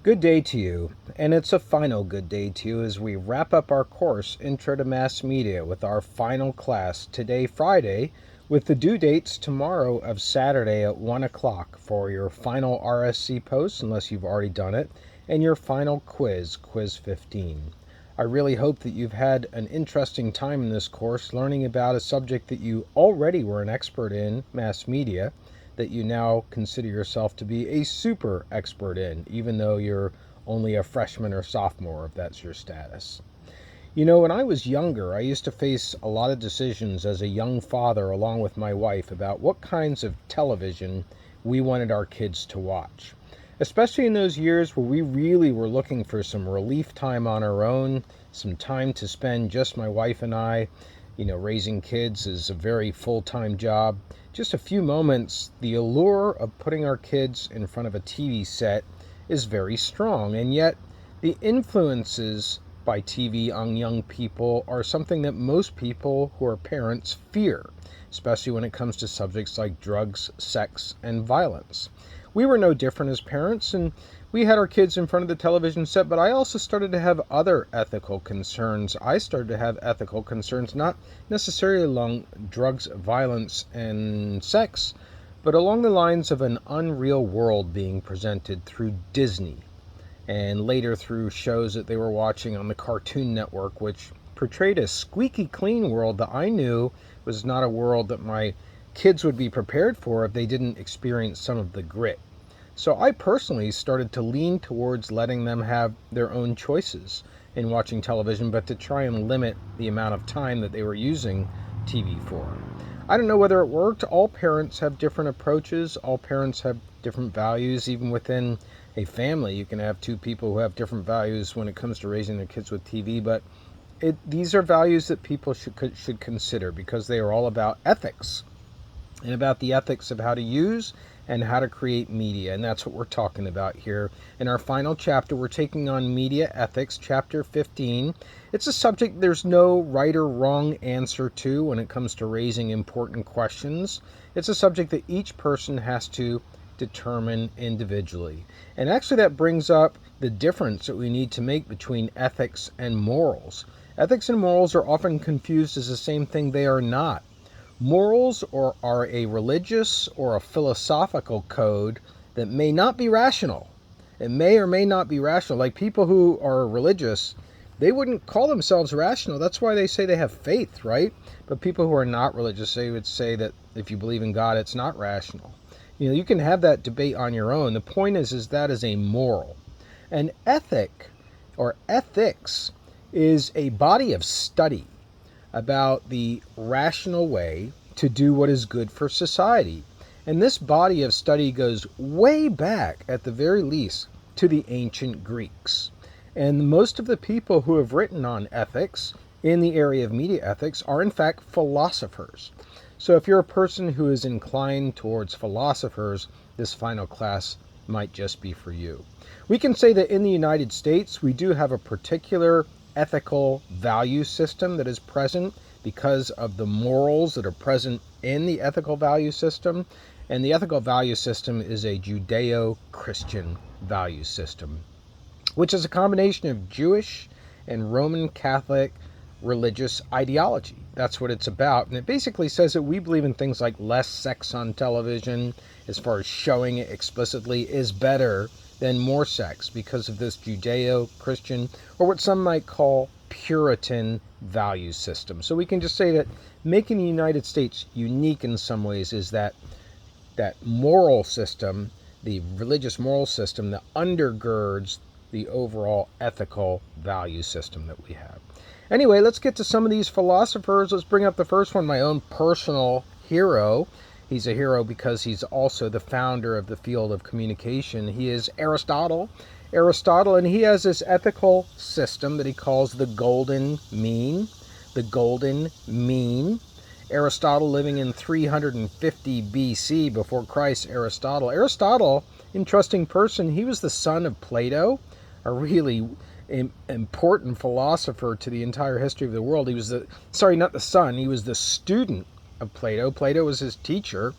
Good day to you, and it's a final good day to you as we wrap up our course, Intro to Mass Media, with our final class today, Friday, with the due dates tomorrow of Saturday at 1 o'clock for your final RSC post, unless you've already done it, and your final quiz, Quiz 15. I really hope that you've had an interesting time in this course learning about a subject that you already were an expert in, mass media, that you now consider yourself to be a super expert in, even though you're only a freshman or sophomore, if that's your status. You know, when I was younger, I used to face a lot of decisions as a young father along with my wife about what kinds of television we wanted our kids to watch. Especially in those years where we really were looking for some relief time on our own, some time to spend just my wife and I. You know, raising kids is a very full-time job. Just a few moments, the allure of putting our kids in front of a TV set is very strong, and yet the influences by TV on young people are something that most people who are parents fear, especially when it comes to subjects like drugs, sex, and violence. We were no different as parents, and we had our kids in front of the television set, but I also started to have other ethical concerns. I started to have ethical concerns, not necessarily along drugs, violence, and sex, but along the lines of an unreal world being presented through Disney, and later through shows that they were watching on the Cartoon Network, which portrayed a squeaky clean world that I knew was not a world that my kids would be prepared for if they didn't experience some of the grit. So I personally started to lean towards letting them have their own choices in watching television, but to try and limit the amount of time that they were using TV for. I don't know whether it worked. All parents have different approaches. All parents have different values. Even within a family, you can have two people who have different values when it comes to raising their kids with TV, but these are values that people should consider because they are all about ethics and about the ethics of how to use and how to create media. And that's what we're talking about here. In our final chapter, we're taking on media ethics, chapter 15. It's a subject there's no right or wrong answer to when it comes to raising important questions. It's a subject that each person has to determine individually. And actually that brings up the difference that we need to make between ethics and morals. Ethics and morals are often confused as the same thing. They are not. Morals are a religious or a philosophical code that may not be rational. It may or may not be rational. Like people who are religious, they wouldn't call themselves rational. That's why they say they have faith, right? But people who are not religious, they would say that if you believe in God, it's not rational. You know, you can have that debate on your own. The point is that is a moral. An ethic or ethics is a body of study about the rational way to do what is good for society. And this body of study goes way back, at the very least, to the ancient Greeks. And most of the people who have written on ethics in the area of media ethics are in fact philosophers. So if you're a person who is inclined towards philosophers, this final class might just be for you. We can say that in the United States, we do have a particular ethical value system that is present because of the morals that are present in the ethical value system. And the ethical value system is a Judeo-Christian value system, which is a combination of Jewish and Roman Catholic religious ideology. That's what it's about. And it basically says that we believe in things like less sex on television, as far as showing it explicitly, is better than more sex because of this Judeo-Christian, or what some might call Puritan value system. So we can just say that making the United States unique in some ways is that moral system, the religious moral system that undergirds the overall ethical value system that we have. Anyway, let's get to some of these philosophers. Let's bring up the first one, my own personal hero. He's a hero because he's also the founder of the field of communication. He is Aristotle. And he has this ethical system that he calls the golden mean. The golden mean. Aristotle, living in 350 BC, before Christ, Aristotle, interesting person. He was the son of Plato, a really important philosopher to the entire history of the world. He was not the son, he was the student of Plato. Plato was his teacher.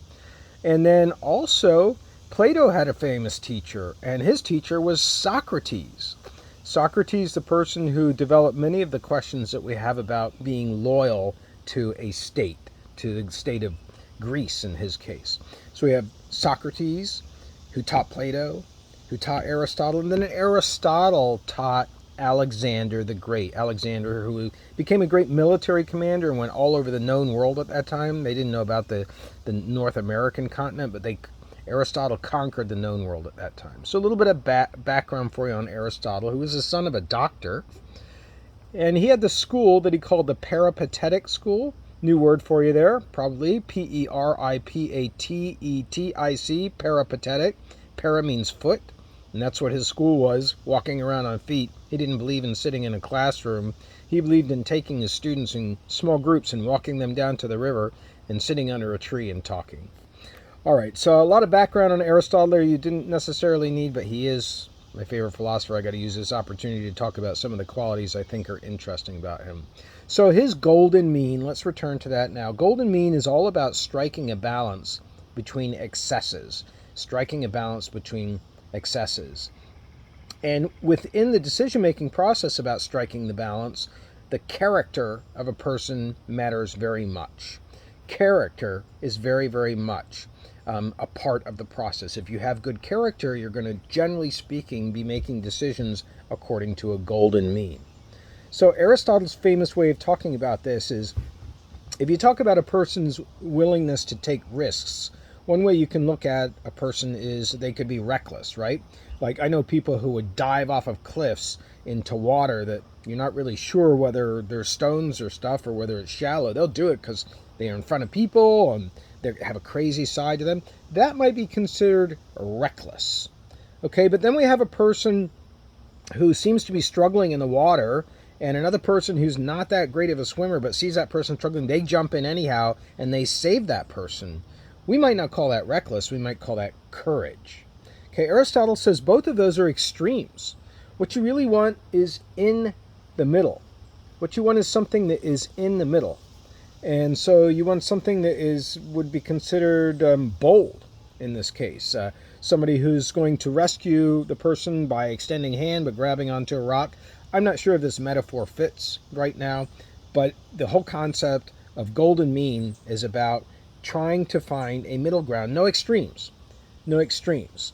And then also Plato had a famous teacher, and his teacher was Socrates. Socrates, the person who developed many of the questions that we have about being loyal to a state, to the state of Greece in his case. So we have Socrates, who taught Plato, who taught Aristotle, and then Aristotle taught Alexander the Great. Alexander, who became a great military commander and went all over the known world at that time. They didn't know about the North American continent, but Aristotle conquered the known world at that time. So a little bit of background for you on Aristotle, who was the son of a doctor. And he had the school that he called the Peripatetic school. New word for you there, probably. Peripatetic, peripatetic. Para means foot. And that's what his school was, walking around on feet. He didn't believe in sitting in a classroom. He believed in taking his students in small groups and walking them down to the river and sitting under a tree and talking. All right, so a lot of background on Aristotle there you didn't necessarily need, but he is my favorite philosopher. I got to use this opportunity to talk about some of the qualities I think are interesting about him. So his golden mean, let's return to that now. Golden mean is all about striking a balance between excesses. Striking a balance between excesses. And within the decision-making process about striking the balance, the character of a person matters very much. Character is very, very much a part of the process. If you have good character, you're going to, generally speaking, be making decisions according to a golden mean. So Aristotle's famous way of talking about this is, if you talk about a person's willingness to take risks, one way you can look at a person is they could be reckless, right? Like I know people who would dive off of cliffs into water that you're not really sure whether there's stones or stuff or whether it's shallow. They'll do it because they're in front of people and they have a crazy side to them. That might be considered reckless. Okay, but then we have a person who seems to be struggling in the water and another person who's not that great of a swimmer but sees that person struggling. They jump in anyhow and they save that person. We might not call that reckless, we might call that courage. Okay, Aristotle says both of those are extremes. What you really want is in the middle. What you want is something that is in the middle. And so you want something that would be considered bold in this case. Somebody who's going to rescue the person by extending hand but grabbing onto a rock. I'm not sure if this metaphor fits right now, but the whole concept of golden mean is about trying to find a middle ground. No extremes. No extremes.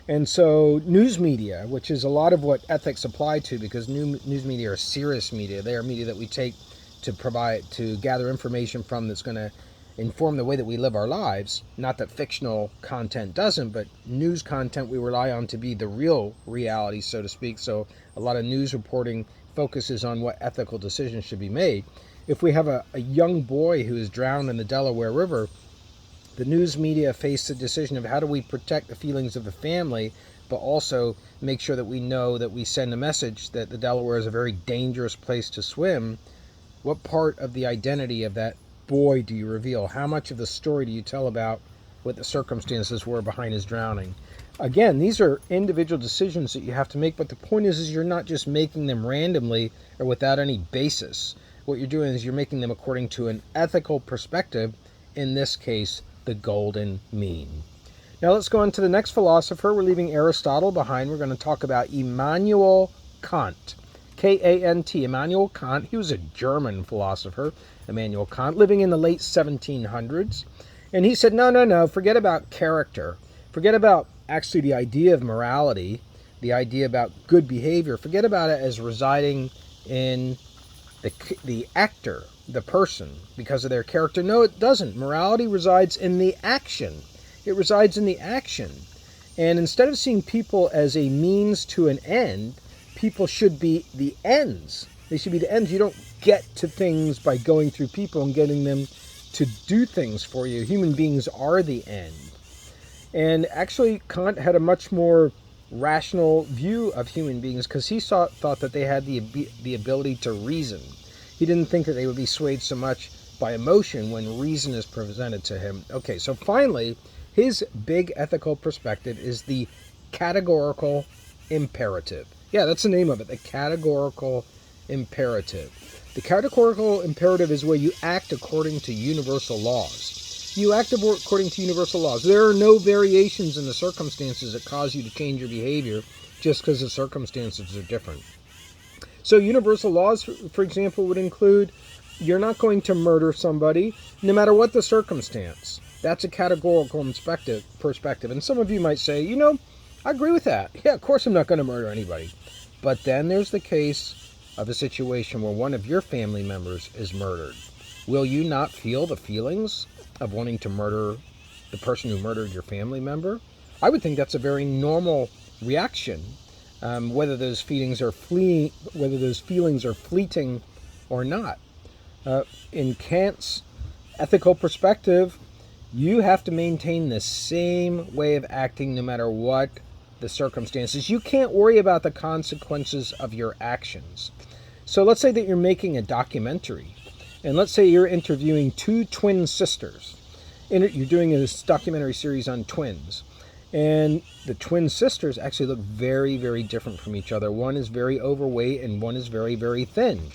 And so news media, which is a lot of what ethics apply to, because news media are serious media. They are media that we take to gather information from that's going to inform the way that we live our lives. Not that fictional content doesn't, but news content we rely on to be the real reality, so to speak. So a lot of news reporting focuses on what ethical decisions should be made. If we have a young boy who is drowned in the Delaware River, the news media face the decision of how do we protect the feelings of the family, but also make sure that we know that we send a message that the Delaware is a very dangerous place to swim. What part of the identity of that boy do you reveal? How much of the story do you tell about what the circumstances were behind his drowning? Again, these are individual decisions that you have to make, but the point is you're not just making them randomly or without any basis. What you're doing is you're making them according to an ethical perspective, in this case, the golden mean. Now let's go on to the next philosopher. We're leaving Aristotle behind. We're going to talk about Emmanuel Kant. K-A-N-T, Emmanuel Kant. He was a German philosopher, Emmanuel Kant, living in the late 1700s. And he said, no, forget about character. Forget about actually the idea of morality, the idea about good behavior. Forget about it as residing in the actor, the person, because of their character. No, it doesn't. Morality resides in the action. It resides in the action. And instead of seeing people as a means to an end, people should be the ends. They should be the ends. You don't get to things by going through people and getting them to do things for you. Human beings are the end. And actually, Kant had a much more rational view of human beings because he thought that they had the ability to reason. He didn't think that they would be swayed so much by emotion when reason is presented to him. Okay, so finally, his big ethical perspective is the categorical imperative. Yeah, that's the name of it, the categorical imperative. The categorical imperative is where you act according to universal laws. You act according to universal laws. There are no variations in the circumstances that cause you to change your behavior just because the circumstances are different. So universal laws, for example, would include you're not going to murder somebody no matter what the circumstance. That's a categorical perspective. And some of you might say, I agree with that. Yeah, of course I'm not going to murder anybody. But then there's the case of a situation where one of your family members is murdered. Will you not feel the feelings of wanting to murder the person who murdered your family member? I would think that's a very normal reaction, whether those feelings are fleeting or not. In Kant's ethical perspective, you have to maintain the same way of acting no matter what the circumstances. You can't worry about the consequences of your actions. So let's say that you're making a documentary, and let's say you're interviewing two twin sisters. You're doing this documentary series on twins, and the twin sisters actually look very, very different from each other. One is very overweight and one is very, very thin.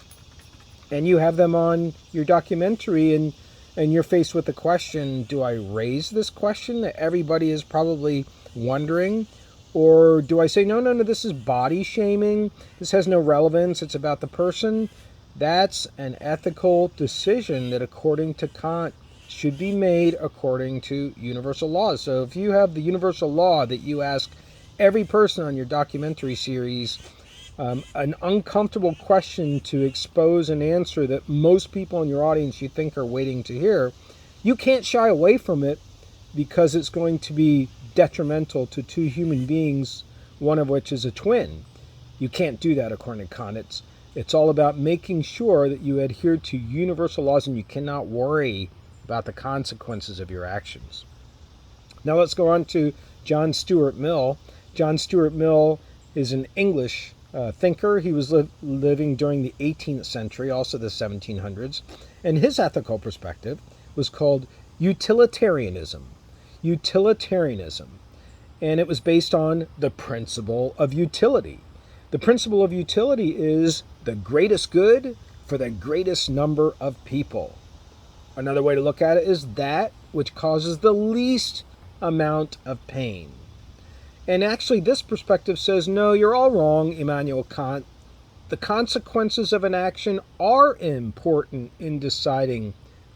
And you have them on your documentary, and you're faced with the question, do I raise this question that everybody is probably wondering? Or do I say, no, this is body shaming. This has no relevance. It's about the person. That's an ethical decision that, according to Kant, should be made according to universal laws. So if you have the universal law that you ask every person on your documentary series an uncomfortable question to expose an answer that most people in your audience you think are waiting to hear, you can't shy away from it because it's going to be detrimental to two human beings, one of which is a twin. You can't do that according to Kant. It's all about making sure that you adhere to universal laws and you cannot worry about the consequences of your actions. Now let's go on to John Stuart Mill. John Stuart Mill is an English thinker. He was living during the 18th century, also the 1700s, and his ethical perspective was called utilitarianism. Utilitarianism. And it was based on the principle of utility. The principle of utility is the greatest good for the greatest number of people. Another way to look at it is that which causes the least amount of pain. And actually this perspective says, no, you're all wrong, Emmanuel Kant. The consequences of an action are important in deciding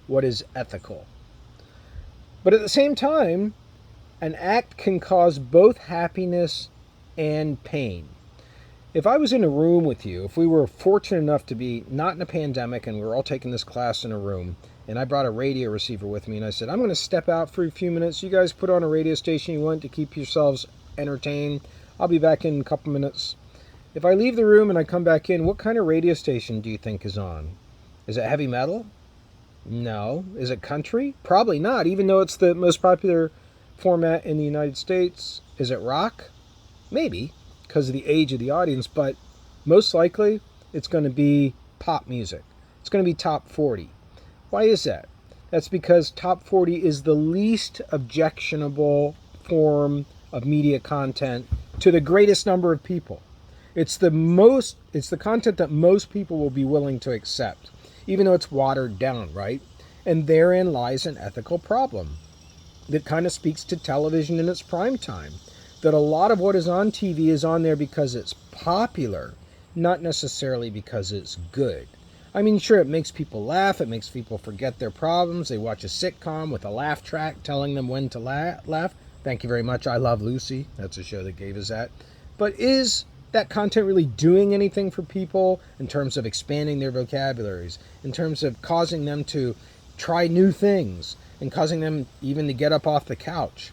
what is ethical. But at the same time, an act can cause both happiness and pain. If I was in a room with you, if we were fortunate enough to be not in a pandemic and we were all taking this class in a room, and I brought a radio receiver with me and I said, I'm going to step out for a few minutes. You guys put on a radio station you want to keep yourselves entertained. I'll be back in a couple minutes. If I leave the room and I come back in, what kind of radio station do you think is on? Is it heavy metal? No. Is it country? Probably not, even though it's the most popular format in the United States. Is it rock? Maybe, because of the age of the audience, but most likely it's going to be pop music. It's going to be top 40. Why is that? That's because top 40 is the least objectionable form of media content to the greatest number of people. It's the content that most people will be willing to accept, even though it's watered down, right? And therein lies an ethical problem that kind of speaks to television in its prime time. That a lot of what is on TV is on there because it's popular, not necessarily because it's good. I mean, sure, it makes people laugh. It makes people forget their problems. They watch a sitcom with a laugh track telling them when to laugh. Thank you very much. I Love Lucy. That's a show that gave us that. But is that content really doing anything for people in terms of expanding their vocabularies, in terms of causing them to try new things, and causing them even to get up off the couch?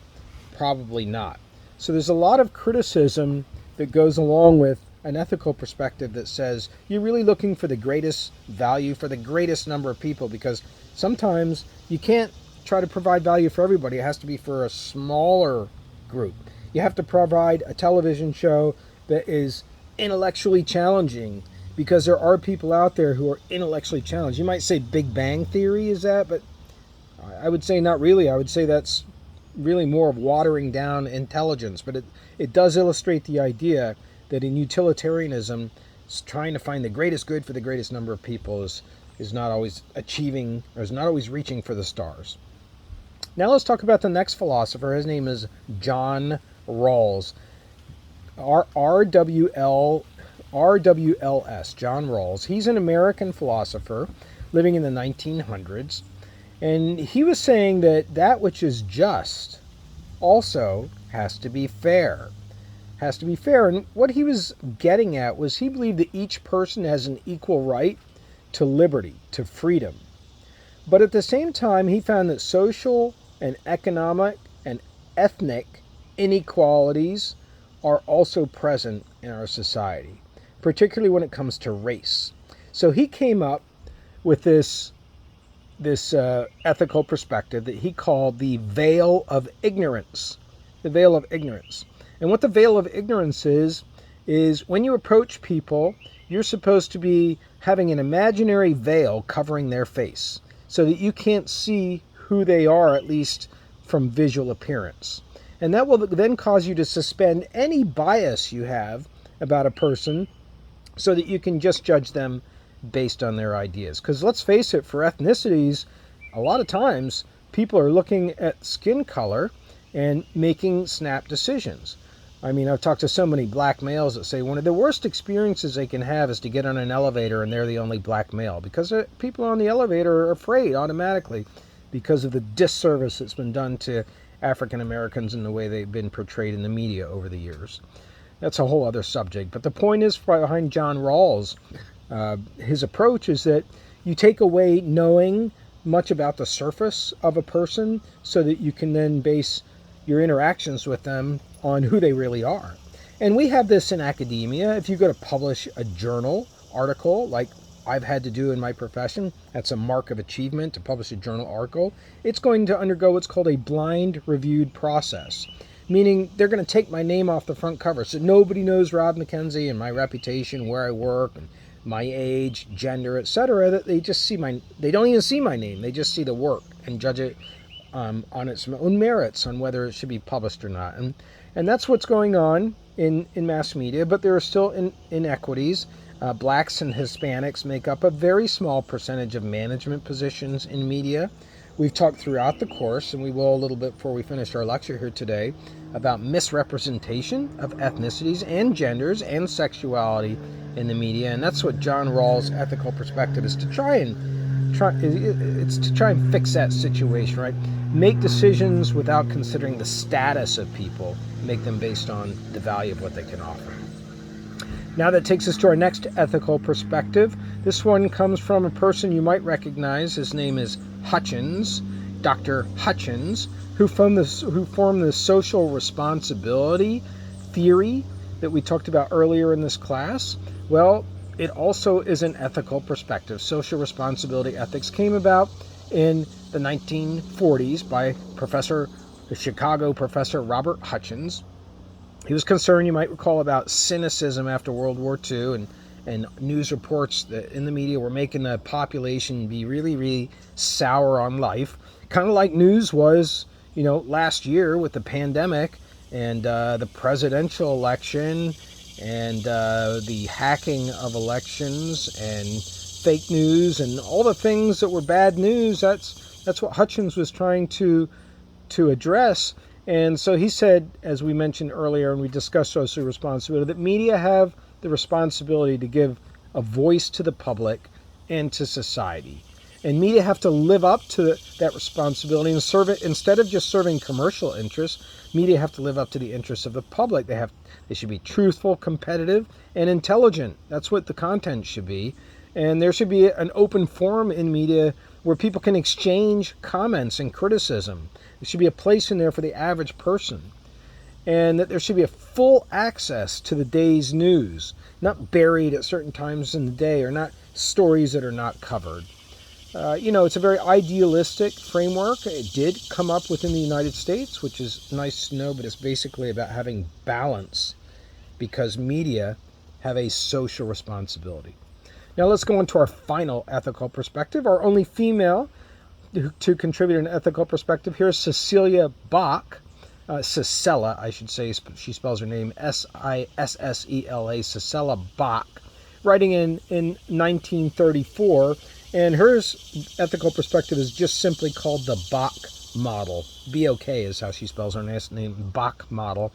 Probably not. So there's a lot of criticism that goes along with an ethical perspective that says you're really looking for the greatest value for the greatest number of people, because sometimes you can't try to provide value for everybody. It has to be for a smaller group. You have to provide a television show that is intellectually challenging, because there are people out there who are intellectually challenged. You might say Big Bang Theory is that, but I would say not really. I would say that's really more of watering down intelligence, but it does illustrate the idea that in utilitarianism, trying to find the greatest good for the greatest number of people is not always achieving, or is not always reaching for the stars. Now let's talk about the next philosopher. His name is John Rawls. RWLS, John Rawls. He's an American philosopher living in the 1900s. And he was saying that that which is just also has to be fair. Has to be fair. And what he was getting at was he believed that each person has an equal right to liberty, to freedom. But at the same time, he found that social and economic and ethnic inequalities are also present in our society, particularly when it comes to race. So he came up with this ethical perspective that he called the veil of ignorance. The veil of ignorance. And what the veil of ignorance is when you approach people, you're supposed to be having an imaginary veil covering their face so that you can't see who they are, at least from visual appearance. And that will then cause you to suspend any bias you have about a person so that you can just judge them based on their ideas. Because let's face it, for ethnicities, a lot of times people are looking at skin color and making snap decisions. I mean, I've talked to so many black males that say one of the worst experiences they can have is to get on an elevator and they're the only black male, because people on the elevator are afraid automatically because of the disservice that's been done to African Americans and the way they've been portrayed in the media over the years. That's a whole other subject. But the point is, behind John Rawls, his approach is that you take away knowing much about the surface of a person so that you can then base your interactions with them on who they really are. And we have this in academia. If you go to publish a journal article, like I've had to do in my profession, that's a mark of achievement to publish a journal article, it's going to undergo what's called a blind reviewed process, meaning they're going to take my name off the front cover so nobody knows Rob McKenzie and my reputation, where I work, and my age, gender, etc. That they just see they don't even see my name, they just see the work and judge it on its own merits, on whether it should be published or not. And that's what's going on in mass media, but there are still inequities. Blacks and Hispanics make up a very small percentage of management positions in media. We've talked throughout the course, and we will a little bit before we finish our lecture here today, about misrepresentation of ethnicities and genders and sexuality in the media. And that's what John Rawls' ethical perspective is, to try and fix that situation, right? Make decisions without considering the status of people, make them based on the value of what they can offer. Now that takes us to our next ethical perspective. This one comes from a person you might recognize. His name is Hutchins, Dr. Hutchins, who formed the social responsibility theory that we talked about earlier in this class. Well, it also is an ethical perspective. Social responsibility ethics came about in the 1940s by the Chicago professor Robert Hutchins. He was concerned, you might recall, about cynicism after World War II and news reports that in the media were making the population be really, really sour on life. Kind of like news was, last year with the pandemic and the presidential election and the hacking of elections and fake news and all the things that were bad news. That's what Hutchins was trying to address. And so he said, as we mentioned earlier, and we discussed social responsibility, that media have the responsibility to give a voice to the public and to society. And media have to live up to that responsibility and serve it. Instead of just serving commercial interests, media have to live up to the interests of the public. They should be truthful, competitive, and intelligent. That's what the content should be. And there should be an open forum in media where people can exchange comments and criticism. There should be a place in there for the average person. And that there should be a full access to the day's news, not buried at certain times in the day, or not stories that are not covered. It's a very idealistic framework. It did come up within the United States, which is nice to know, but it's basically about having balance because media have a social responsibility. Now let's go into our final ethical perspective. Our only female to contribute an ethical perspective here is Cecilia Bach. Cicella, I should say. She spells her name Sissela, Cicella Bach, writing in 1934. And her ethical perspective is just simply called the Bach model. B-O-K is how she spells her last name, Bach model.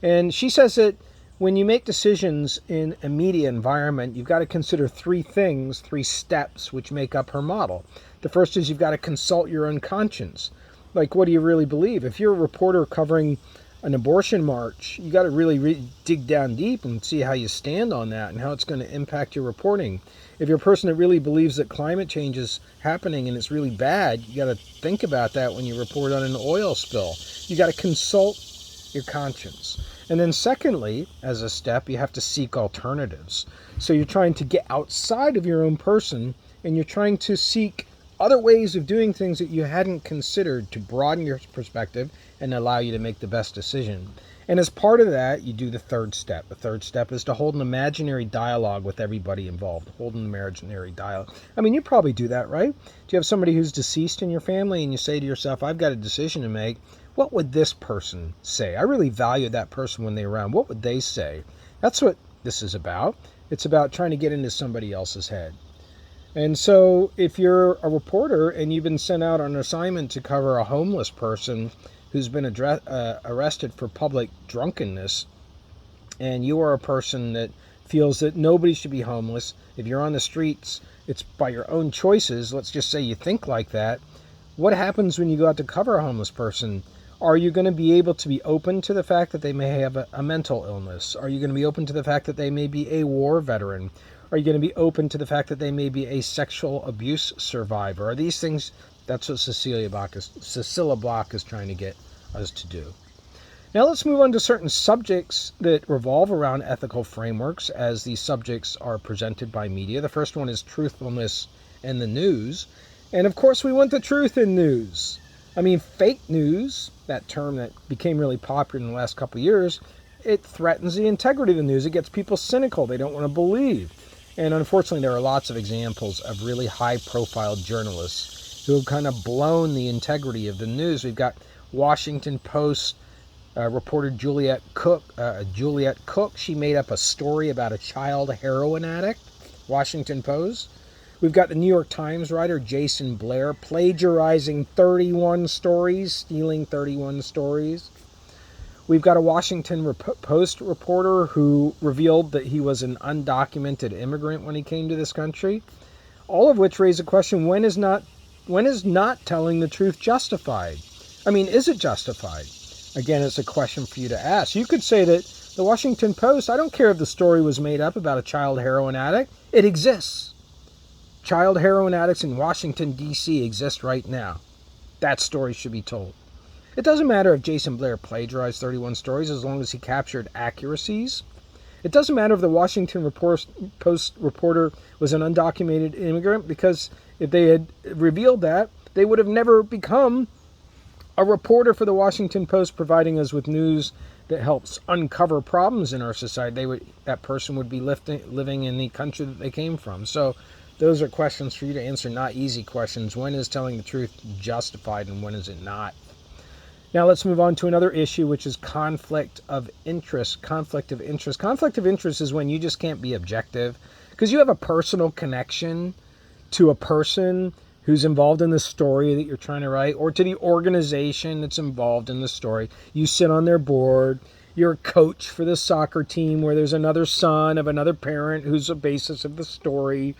And she says that when you make decisions in a media environment, you've got to consider three things, three steps, which make up her model. The first is you've got to consult your own conscience. Like, what do you really believe? If you're a reporter covering an abortion march, you got to really dig down deep and see how you stand on that and how it's going to impact your reporting. If you're a person that really believes that climate change is happening and it's really bad, you got to think about that when you report on an oil spill. You got to consult your conscience. And then secondly, as a step, you have to seek alternatives. So you're trying to get outside of your own person and you're trying to seek other ways of doing things that you hadn't considered to broaden your perspective and allow you to make the best decision. And as part of that, you do the third step. The third step is to hold an imaginary dialogue with everybody involved. Hold an imaginary dialogue. I mean, you probably do that, right? Do you have somebody who's deceased in your family and you say to yourself, I've got a decision to make. What would this person say? I really value that person when they're around. What would they say? That's what this is about. It's about trying to get into somebody else's head. And so if you're a reporter and you've been sent out on an assignment to cover a homeless person who's been arrested for public drunkenness, and you are a person that feels that nobody should be homeless, if you're on the streets, it's by your own choices, let's just say you think like that, what happens when you go out to cover a homeless person? Are you going to be able to be open to the fact that they may have a mental illness? Are you going to be open to the fact that they may be a war veteran? Are you going to be open to the fact that they may be a sexual abuse survivor? Are these things? That's what Cecilia Block is trying to get us to do. Now let's move on to certain subjects that revolve around ethical frameworks as these subjects are presented by media. The first one is truthfulness in the news. And of course we want the truth in news. I mean, fake news, that term that became really popular in the last couple of years, it threatens the integrity of the news. It gets people cynical. They don't want to believe. And unfortunately, there are lots of examples of really high-profile journalists who have kind of blown the integrity of the news. We've got Washington Post reporter Juliet Cook. She made up a story about a child heroin addict. Washington Post. We've got the New York Times writer Jason Blair plagiarizing 31 stories, stealing 31 stories. We've got a Washington Post reporter who revealed that he was an undocumented immigrant when he came to this country. All of which raise a question, when is not telling the truth justified? I mean, is it justified? Again, it's a question for you to ask. You could say that the Washington Post, I don't care if the story was made up about a child heroin addict, it exists. Child heroin addicts in Washington, D.C. exist right now. That story should be told. It doesn't matter if Jason Blair plagiarized 31 stories as long as he captured accuracies. It doesn't matter if the Washington Post reporter was an undocumented immigrant, because if they had revealed that, they would have never become a reporter for the Washington Post providing us with news that helps uncover problems in our society. That person would be living in the country that they came from. So those are questions for you to answer, not easy questions. When is telling the truth justified and when is it not? Now let's move on to another issue, which is conflict of interest. Conflict of interest. Conflict of interest is when you just can't be objective because you have a personal connection to a person who's involved in the story that you're trying to write, or to the organization that's involved in the story. You sit on their board. You're a coach for the soccer team where there's another son of another parent who's the basis of the story.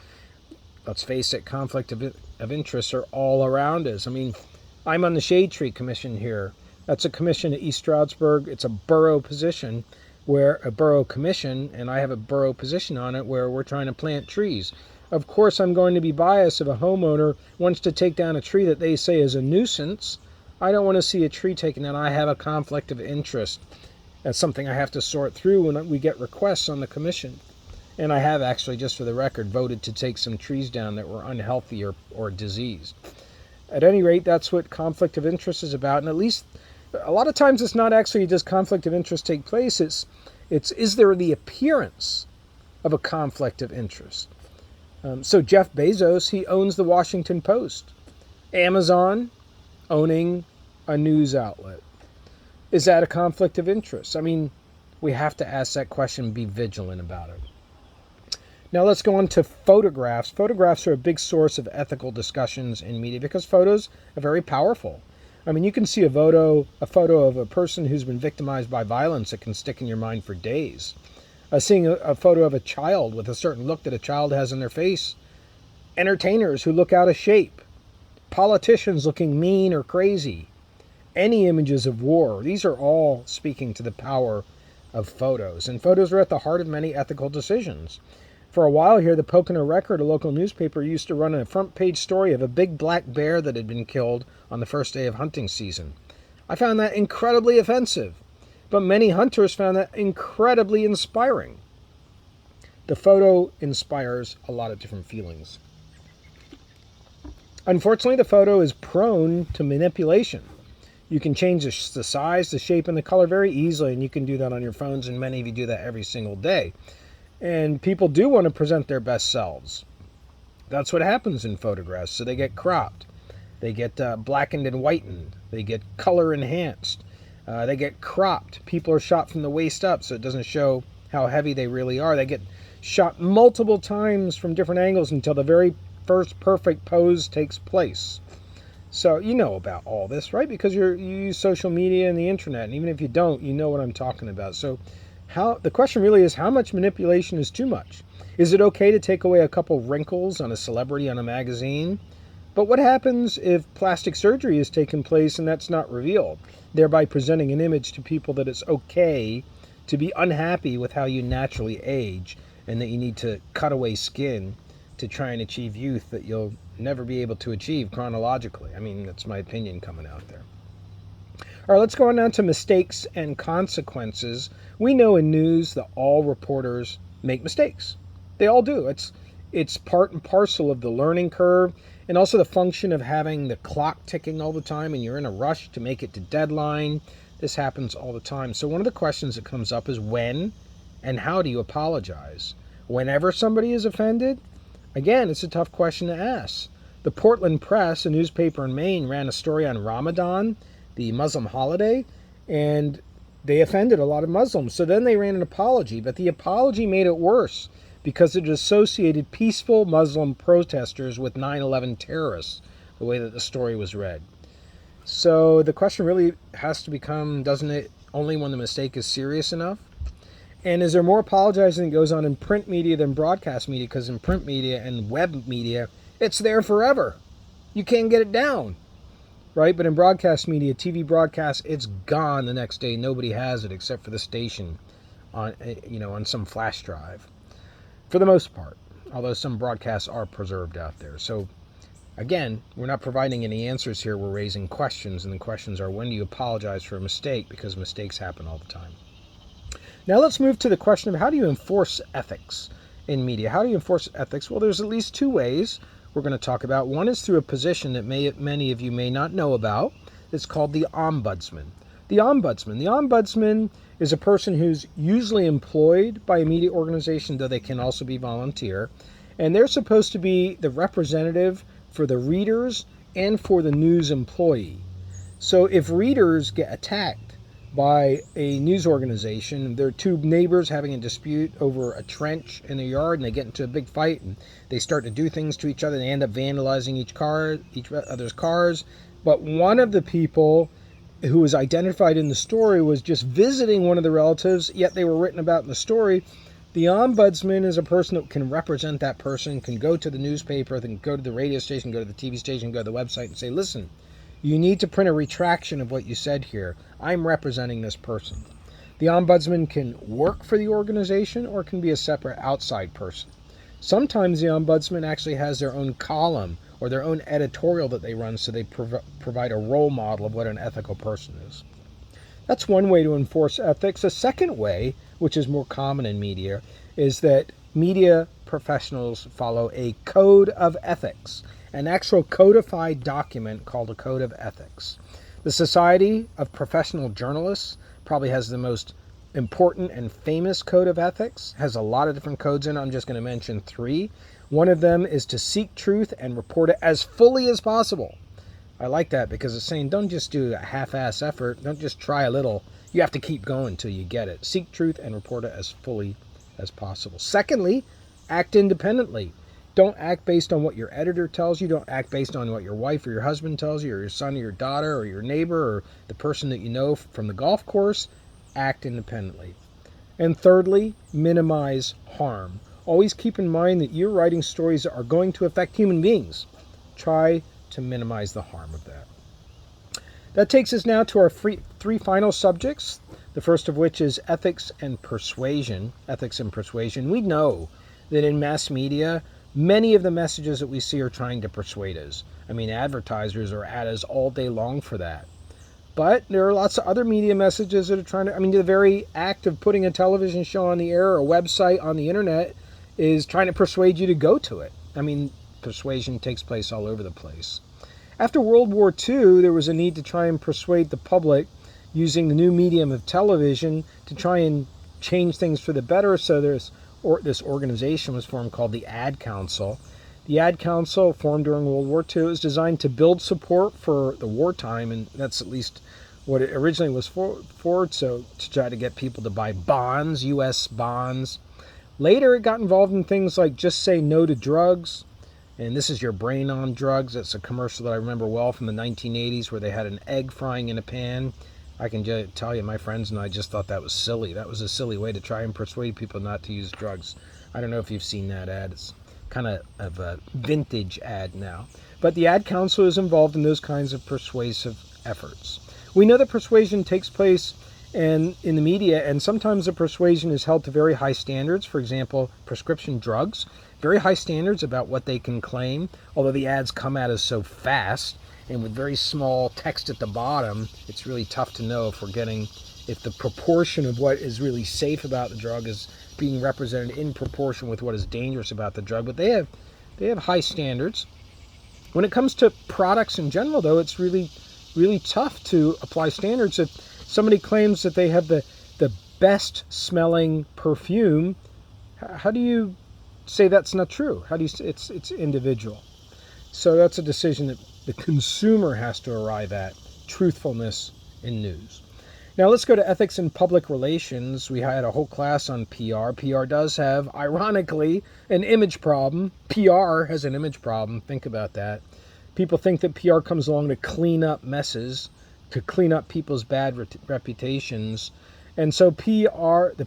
Let's face it, conflict of interests are all around us. I mean, I'm on the Shade Tree Commission here. That's a commission at East Stroudsburg. It's a borough position, a borough commission, and I have a borough position on it where we're trying to plant trees. Of course, I'm going to be biased if a homeowner wants to take down a tree that they say is a nuisance. I don't want to see a tree taken down. I have a conflict of interest. That's something I have to sort through when we get requests on the commission. And I have actually, just for the record, voted to take some trees down that were unhealthy or diseased. At any rate, that's what conflict of interest is about. And at least a lot of times it's not actually does conflict of interest take place. It's is there the appearance of a conflict of interest? So Jeff Bezos, he owns the Washington Post. Amazon owning a news outlet. Is that a conflict of interest? I mean, we have to ask that question, be vigilant about it. Now let's go on to photographs. Photographs are a big source of ethical discussions in media because photos are very powerful. I mean, you can see a photo of a person who's been victimized by violence that can stick in your mind for days. Seeing a photo of a child with a certain look that a child has in their face. Entertainers who look out of shape. Politicians looking mean or crazy. Any images of war. These are all speaking to the power of photos. And photos are at the heart of many ethical decisions. For a while here, the Pocono Record, a local newspaper, used to run a front page story of a big black bear that had been killed on the first day of hunting season. I found that incredibly offensive, but many hunters found that incredibly inspiring. The photo inspires a lot of different feelings. Unfortunately, the photo is prone to manipulation. You can change the size, the shape, and the color very easily, and you can do that on your phones, and many of you do that every single day. And people do want to present their best selves. That's what happens in photographs. So they get cropped. They get blackened and whitened. They get color enhanced. They get cropped. People are shot from the waist up so it doesn't show how heavy they really are. They get shot multiple times from different angles until the very first perfect pose takes place. So you know about all this, right? Because you use social media and the internet. And even if you don't, you know what I'm talking about. So the question really is, how much manipulation is too much? Is it okay to take away a couple wrinkles on a celebrity on a magazine? But what happens if plastic surgery has taken place and that's not revealed, thereby presenting an image to people that it's okay to be unhappy with how you naturally age and that you need to cut away skin to try and achieve youth that you'll never be able to achieve chronologically? I mean, that's my opinion coming out there. All right, let's go on now to mistakes and consequences. We know in news that all reporters make mistakes. They all do. It's part and parcel of the learning curve, and also the function of having the clock ticking all the time and you're in a rush to make it to deadline. This happens all the time. So one of the questions that comes up is when and how do you apologize? Whenever somebody is offended? Again, it's a tough question to ask. The Portland Press, a newspaper in Maine, ran a story on Ramadan, the Muslim holiday, and they offended a lot of Muslims. So then they ran an apology, but the apology made it worse because it associated peaceful Muslim protesters with 9/11 terrorists, the way that the story was read. So the question really has to become, doesn't it, only when the mistake is serious enough? And is there more apologizing that goes on in print media than broadcast media? Because in print media and web media, it's there forever. You can't get it down, right? But in broadcast media, TV broadcast, it's gone the next day. Nobody has it except for the station on some flash drive, for the most part. Although some broadcasts are preserved out there. So again, we're not providing any answers here. We're raising questions, and the questions are, when do you apologize for a mistake? Because mistakes happen all the time. Now let's move to the question of, how do you enforce ethics in media? How do you enforce ethics? Well, there's at least two ways we're going to talk about. One is through a position that many of you may not know about. It's called the Ombudsman. The Ombudsman is a person who's usually employed by a media organization, though they can also be volunteer. And they're supposed to be the representative for the readers and for the news employee. So if readers get attacked by a news organization, there are two neighbors having a dispute over a trench in their yard, and they get into a big fight, and they start to do things to each other. They end up vandalizing each other's cars. But one of the people who was identified in the story was just visiting one of the relatives, yet they were written about in the story. The Ombudsman is a person that can represent that person, can go to the newspaper, can go to the radio station, go to the TV station, go to the website and say, listen, you need to print a retraction of what you said here. I'm representing this person. The Ombudsman can work for the organization or can be a separate outside person. Sometimes the Ombudsman actually has their own column or their own editorial that they run, so they provide a role model of what an ethical person is. That's one way to enforce ethics. A second way, which is more common in media, is that media professionals follow a code of ethics, an actual codified document called a code of ethics. The Society of Professional Journalists probably has the most important and famous code of ethics, has a lot of different codes in it. I'm just going to mention three. One of them is to seek truth and report it as fully as possible. I like that because it's saying don't just do a half-ass effort. Don't just try a little. You have to keep going until you get it. Seek truth and report it as fully as possible. Secondly, act independently. Don't act based on what your editor tells you. Don't act based on what your wife or your husband tells you, or your son or your daughter, or your neighbor, or the person that you know from the golf course. Act independently. And thirdly, minimize harm. Always keep in mind that you're writing stories that are going to affect human beings. Try to minimize the harm of that. That takes us now to our three final subjects, the first of which is ethics and persuasion. Ethics and persuasion. We know that in mass media, many of the messages that we see are trying to persuade us. I mean, advertisers are at us all day long for that. But there are lots of other media messages that are trying to, the very act of putting a television show on the air or a website on the internet is trying to persuade you to go to it. Persuasion takes place all over the place. After World War II, there was a need to try and persuade the public using the new medium of television to try and change things for the better. So this organization was formed called the Ad Council. The Ad Council, formed during World War II, is designed to build support for the wartime, and that's at least what it originally was for, so to try to get people to buy bonds, U.S. bonds. Later, it got involved in things like Just Say No to Drugs, and this is your brain on drugs. That's a commercial that I remember well from the 1980s where they had an egg frying in a pan. I can just tell you, my friends and I just thought that was silly. That was a silly way to try and persuade people not to use drugs. I don't know if you've seen that ad. It's kind of a vintage ad now. But the Ad Council is involved in those kinds of persuasive efforts. We know that persuasion takes place in the media, and sometimes the persuasion is held to very high standards. For example, prescription drugs, very high standards about what they can claim, although the ads come at us so fast and with very small text at the bottom, it's really tough to know if the proportion of what is really safe about the drug is being represented in proportion with what is dangerous about the drug. But they have high standards. When it comes to products in general, though, it's really, really tough to apply standards. If somebody claims that they have the best smelling perfume, how do you say that's not true? How do you say it's individual? So that's a decision that the consumer has to arrive at, truthfulness in news. Now let's go to ethics in public relations. We had a whole class on PR. PR does have, ironically, an image problem. PR has an image problem. Think about that. People think that PR comes along to clean up messes, to clean up people's bad reputations. And so the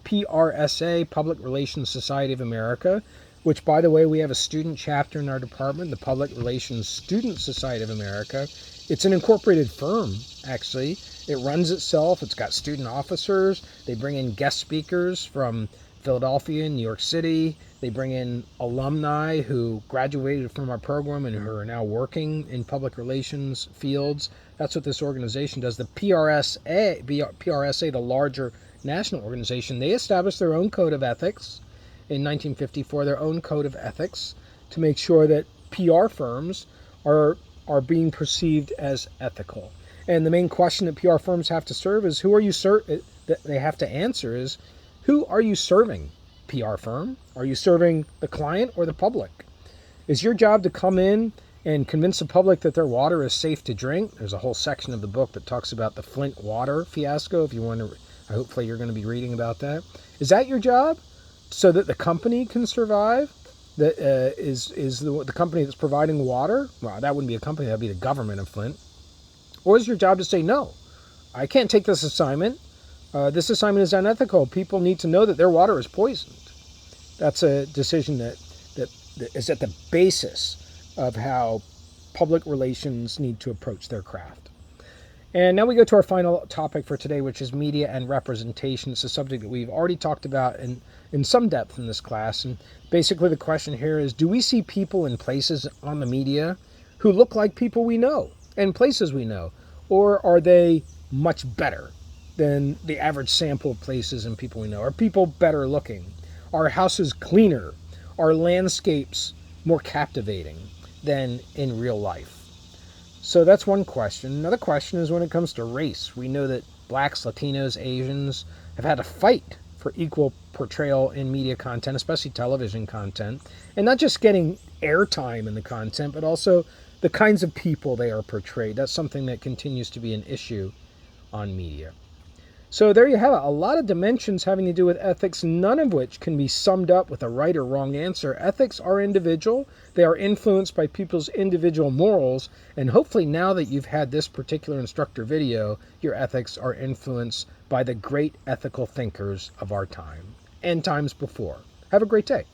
PRSA, Public Relations Society of America, which, by the way, we have a student chapter in our department, the Public Relations Student Society of America. It's an incorporated firm, actually. It runs itself. It's got student officers. They bring in guest speakers from Philadelphia and New York City. They bring in alumni who graduated from our program and who are now working in public relations fields. That's what this organization does. The PRSA, the larger national organization, they established their own code of ethics in 1954, their own code of ethics to make sure that PR firms are being perceived as ethical. And the main question that PR firms have to serve is they have to answer is, who are you serving, PR firm? Are you serving the client or the public? Is your job to come in and convince the public that their water is safe to drink? There's a whole section of the book that talks about the Flint water fiasco. If you want to, hopefully you're going to be reading about that. Is that your job? So that the company can survive? That is the company that's providing water? Well, that wouldn't be a company. That'd be the government of Flint. Or is your job to say, no, I can't take this assignment. This assignment is unethical. People need to know that their water is poisoned. That's a decision that is at the basis of how public relations need to approach their craft. And now we go to our final topic for today, which is media and representation. It's a subject that we've already talked about in some depth in this class. And basically the question here is, do we see people in places on the media who look like people we know and places we know? Or are they much better than the average sample of places and people we know? Are people better looking? Are houses cleaner? Are landscapes more captivating than in real life? So that's one question. Another question is when it comes to race. We know that blacks, Latinos, Asians have had to fight for equal portrayal in media content, especially television content, and not just getting airtime in the content, but also the kinds of people they are portrayed. That's something that continues to be an issue on media. So there you have it. A lot of dimensions having to do with ethics, none of which can be summed up with a right or wrong answer. Ethics are individual. They are influenced by people's individual morals. And hopefully now that you've had this particular instructor video, your ethics are influenced by the great ethical thinkers of our time and times before. Have a great day.